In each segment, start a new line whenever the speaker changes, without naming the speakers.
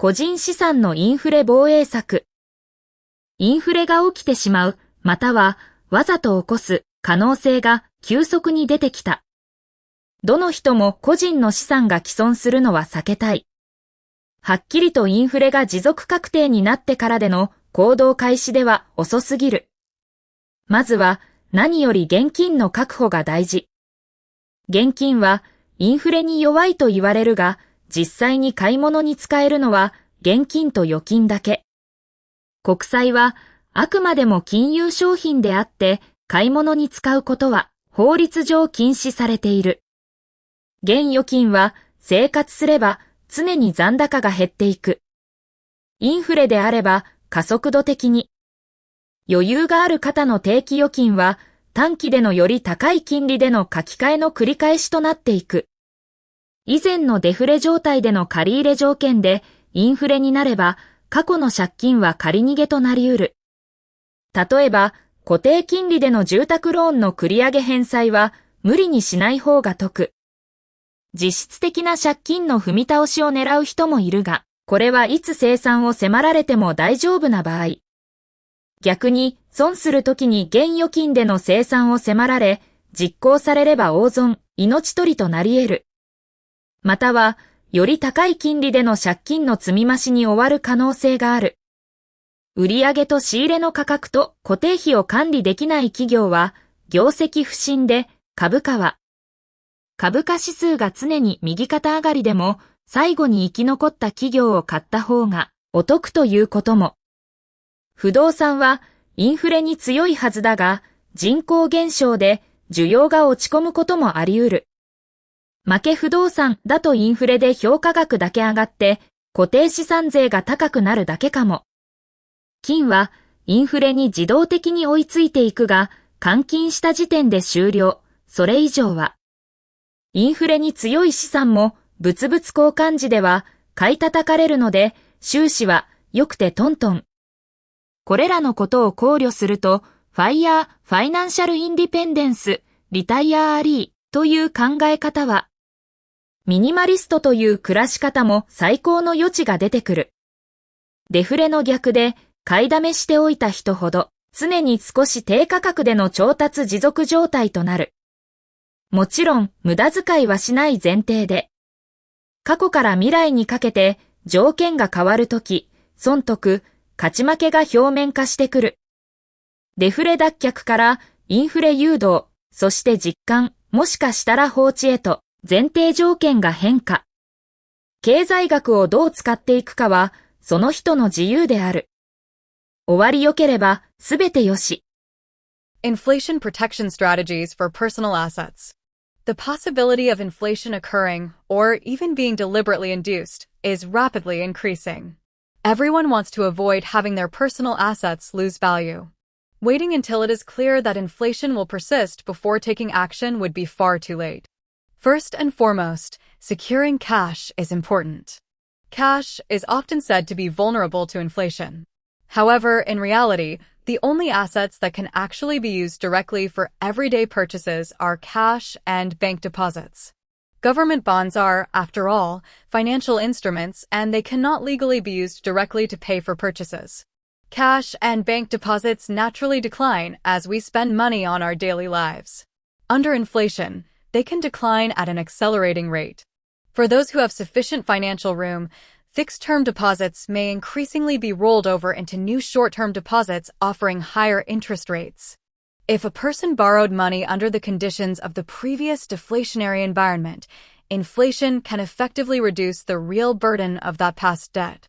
個人資産のインフレ防衛策。インフレが起きてしまう、またはわざと起こす可能性が急速に出てきた。どの人も個人の資産が毀損するのは避けたい。はっきりとインフレが持続確定になってからでの行動開始では遅すぎる。まずは何より現金の確保が大事。現金はインフレに弱いと言われるが、実際に買い物に使えるのは現金と預金だけ。国債はあくまでも金融商品であって買い物に使うことは法律上禁止されている。現預金は生活すれば常に残高が減っていく。インフレであれば加速度的に。余裕がある方の定期預金は短期でのより高い金利での書き換えの繰り返しとなっていく。以前のデフレ状態での借入条件でインフレになれば過去の借金は借り逃げとなり得る。例えば固定金利での住宅ローンの繰り上げ返済は無理にしない方が得。実質的な借金の踏み倒しを狙う人もいるが、これはいつ清算を迫られても大丈夫な場合。逆に損するときに現預金での清算を迫られ、実行されれば大損、命取りとなり得る。または、より高い金利での借金の積み増しに終わる可能性がある。売上と仕入れの価格と固定費を管理できない企業は、業績不振で株価指数が常に右肩上がりでも、最後に生き残った企業を買った方がお得ということも。不動産はインフレに強いはずだが、人口減少で需要が落ち込むこともあり得る。負け不動産だとインフレで評価額だけ上がって固定資産税が高くなるだけかも。金はインフレに自動的に追いついていくが、換金した時点で終了。それ以上は。インフレに強い資産も物々交換時では買い叩かれるので、収支は良くてトントン。これらのことを考慮すると、ファイナンシャルインディペンデンス、リタイアアリーという考え方は、ミニマリストという暮らし方も最高の余地が出てくる。デフレの逆で買いだめしておいた人ほど、常に少し低価格での調達持続状態となる。もちろん無駄遣いはしない前提で、過去から未来にかけて条件が変わるとき、損得、勝ち負けが表面化してくる。デフレ脱却からインフレ誘導、そして実感、もしかしたら放置へと前提条件が変化。経済学をどう使っていくかはその人の自由である。終わり良ければすべてよし。
Inflation protection strategies for personal assets. The possibility of inflation occurring, or even being deliberately induced, is rapidly increasing. Everyone wants to avoid having their personal assets lose value. Waiting until it is clear that inflation will persist before taking action would be far too late. First and foremost, securing cash is important. Cash is often said to be vulnerable to inflation. However, in reality, the only assets that can actually be used directly for everyday purchases are cash and bank deposits. Government bonds are, after all, financial instruments, and they cannot legally be used directly to pay for purchases. Cash and bank deposits naturally decline as we spend money on our daily lives. Under inflation, they can decline at an accelerating rate. For those who have sufficient financial room, fixed-term deposits may increasingly be rolled over into new short-term deposits offering higher interest rates. If a person borrowed money under the conditions of the previous deflationary environment, inflation can effectively reduce the real burden of that past debt.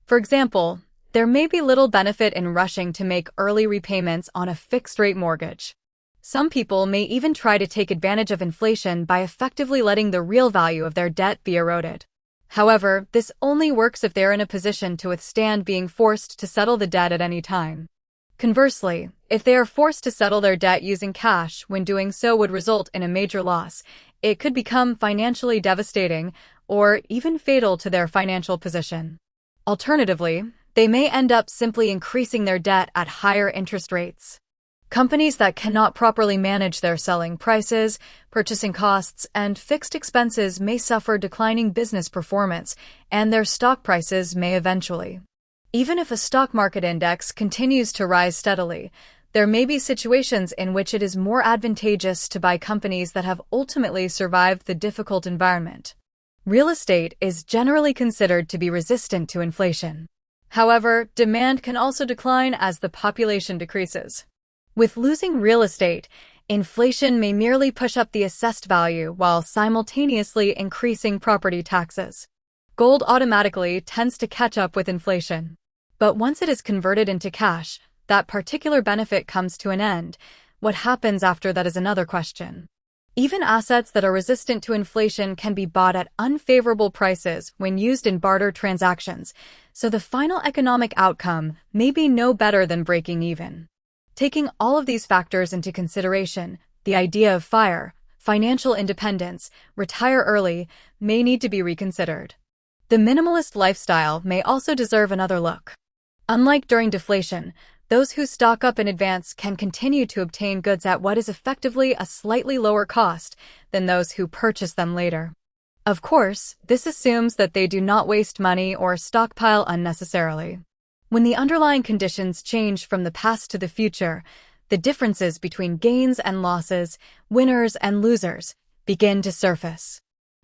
For example, there may be little benefit in rushing to make early repayments on a fixed-rate mortgage. Some people may even try to take advantage of inflation by effectively letting the real value of their debt be eroded. However, this only works if they are in a position to withstand being forced to settle the debt at any time. Conversely, if they are forced to settle their debt using cash when doing so would result in a major loss, it could become financially devastating or even fatal to their financial position. Alternatively, they may end up simply increasing their debt at higher interest rates. Companies that cannot properly manage their selling prices, purchasing costs, and fixed expenses may suffer declining business performance, and their stock prices may eventually. Even if a stock market index continues to rise steadily, there may be situations in which it is more advantageous to buy companies that have ultimately survived the difficult environment. Real estate is generally considered to be resistant to inflation. However, demand can also decline as the population decreases. With losing real estate, inflation may merely push up the assessed value while simultaneously increasing property taxes. Gold automatically tends to catch up with inflation. But once it is converted into cash, that particular benefit comes to an end. What happens after that is another question. Even assets that are resistant to inflation can be bought at unfavorable prices when used in barter transactions, so the final economic outcome may be no better than breaking even. Taking all of these factors into consideration, the idea of FIRE, financial independence, retire early, may need to be reconsidered. The minimalist lifestyle may also deserve another look. Unlike during deflation, those who stock up in advance can continue to obtain goods at what is effectively a slightly lower cost than those who purchase them later. Of course, this assumes that they do not waste money or stockpile unnecessarily. When the underlying conditions change from the past to the future, the differences between gains and losses, winners and losers, begin to surface.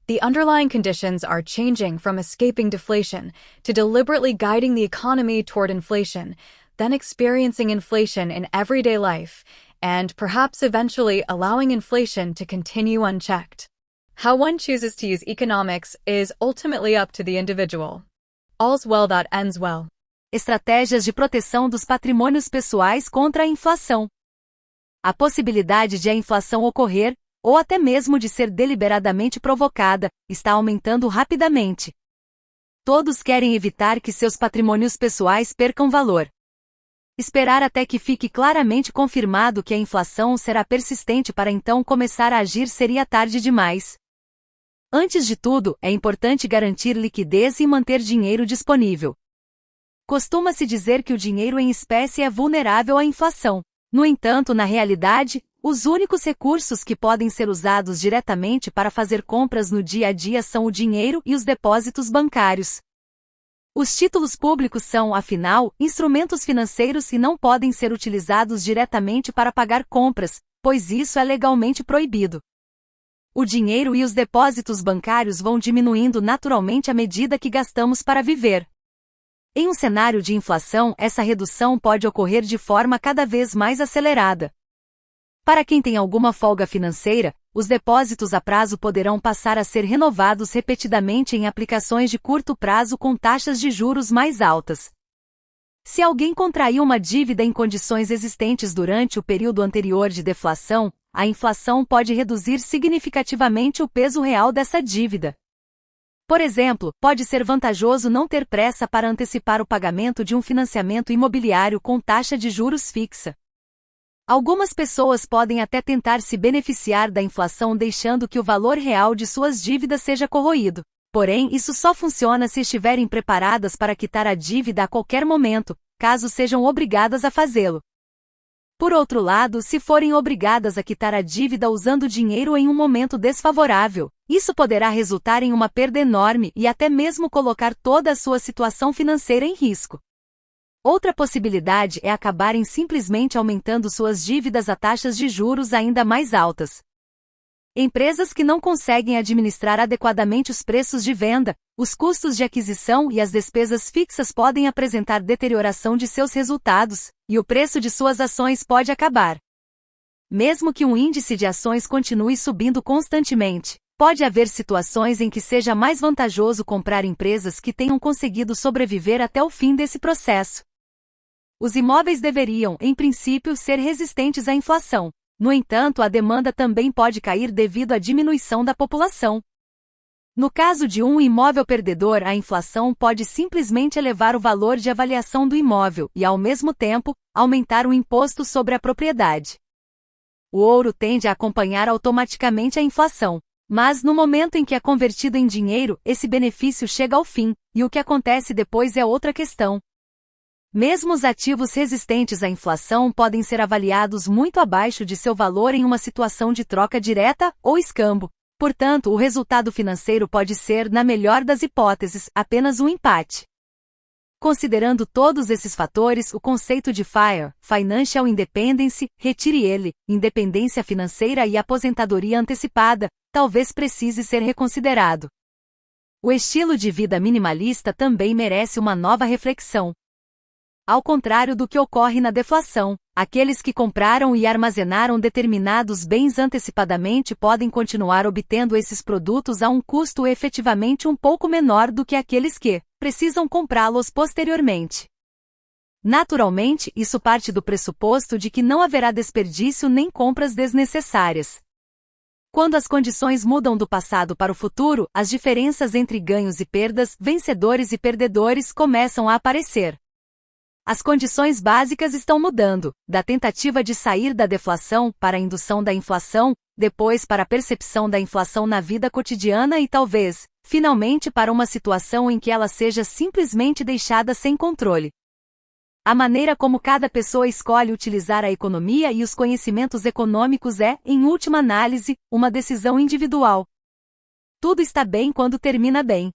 The underlying conditions are changing from escaping deflation to deliberately guiding the economy toward inflation, then experiencing inflation in everyday life, and perhaps eventually allowing inflation to continue unchecked. How one chooses to use economics is ultimately up to the individual. All's well that ends well.
Estratégias de proteção dos patrimônios pessoais contra a inflação. A possibilidade de a inflação ocorrer, ou até mesmo de ser deliberadamente provocada, está aumentando rapidamente. Todos querem evitar que seus patrimônios pessoais percam valor. Esperar até que fique claramente confirmado que a inflação será persistente para então começar a agir seria tarde demais. Antes de tudo, é importante garantir liquidez e manter dinheiro disponível. Costuma-se dizer que o dinheiro em espécie é vulnerável à inflação. No entanto, na realidade, os únicos recursos que podem ser usados diretamente para fazer compras no dia a dia são o dinheiro e os depósitos bancários. Os títulos públicos são, afinal, instrumentos financeiros e não podem ser utilizados diretamente para pagar compras, pois isso é legalmente proibido. O dinheiro e os depósitos bancários vão diminuindo naturalmente à medida que gastamos para viver. Em um cenário de inflação, essa redução pode ocorrer de forma cada vez mais acelerada. Para quem tem alguma folga financeira, os depósitos a prazo poderão passar a ser renovados repetidamente em aplicações de curto prazo com taxas de juros mais altas. Se alguém contraiu uma dívida em condições existentes durante o período anterior de deflação, a inflação pode reduzir significativamente o peso real dessa dívida. Por exemplo, pode ser vantajoso não ter pressa para antecipar o pagamento de um financiamento imobiliário com taxa de juros fixa. Algumas pessoas podem até tentar se beneficiar da inflação deixando que o valor real de suas dívidas seja corroído. Porém, isso só funciona se estiverem preparadas para quitar a dívida a qualquer momento, caso sejam obrigadas a fazê-lo. Por outro lado, se forem obrigadas a quitar a dívida usando dinheiro em um momento desfavorável, isso poderá resultar em uma perda enorme e até mesmo colocar toda a sua situação financeira em risco. Outra possibilidade é acabarem simplesmente aumentando suas dívidas a taxas de juros ainda mais altas. Empresas que não conseguem administrar adequadamente os preços de venda, os custos de aquisição e as despesas fixas podem apresentar deterioração de seus resultados, e o preço de suas ações pode acabar. Mesmo que um índice de ações continue subindo constantemente, pode haver situações em que seja mais vantajoso comprar empresas que tenham conseguido sobreviver até o fim desse processo. Os imóveis deveriam, em princípio, ser resistentes à inflação. No entanto, a demanda também pode cair devido à diminuição da população. No caso de um imóvel perdedor, a inflação pode simplesmente elevar o valor de avaliação do imóvel e, ao mesmo tempo, aumentar o imposto sobre a propriedade. O ouro tende a acompanhar automaticamente a inflação, mas no momento em que é convertido em dinheiro, esse benefício chega ao fim, e o que acontece depois é outra questão. Mesmo os ativos resistentes à inflação podem ser avaliados muito abaixo de seu valor em uma situação de troca direta ou escambo. Portanto, o resultado financeiro pode ser, na melhor das hipóteses, apenas um empate. Considerando todos esses fatores, o conceito de FIRE, Financial Independence, retire ele, independência financeira e aposentadoria antecipada, talvez precise ser reconsiderado. O estilo de vida minimalista também merece uma nova reflexão. Ao contrário do que ocorre na deflação, aqueles que compraram e armazenaram determinados bens antecipadamente podem continuar obtendo esses produtos a um custo efetivamente um pouco menor do que aqueles que precisam comprá-los posteriormente. Naturalmente, isso parte do pressuposto de que não haverá desperdício nem compras desnecessárias. Quando as condições mudam do passado para o futuro, as diferenças entre ganhos e perdas, vencedores e perdedores começam a aparecer. As condições básicas estão mudando, da tentativa de sair da deflação para a indução da inflação, depois para a percepção da inflação na vida cotidiana e talvez, finalmente para uma situação em que ela seja simplesmente deixada sem controle. A maneira como cada pessoa escolhe utilizar a economia e os conhecimentos econômicos é, em última análise, uma decisão individual. Tudo está bem quando termina bem.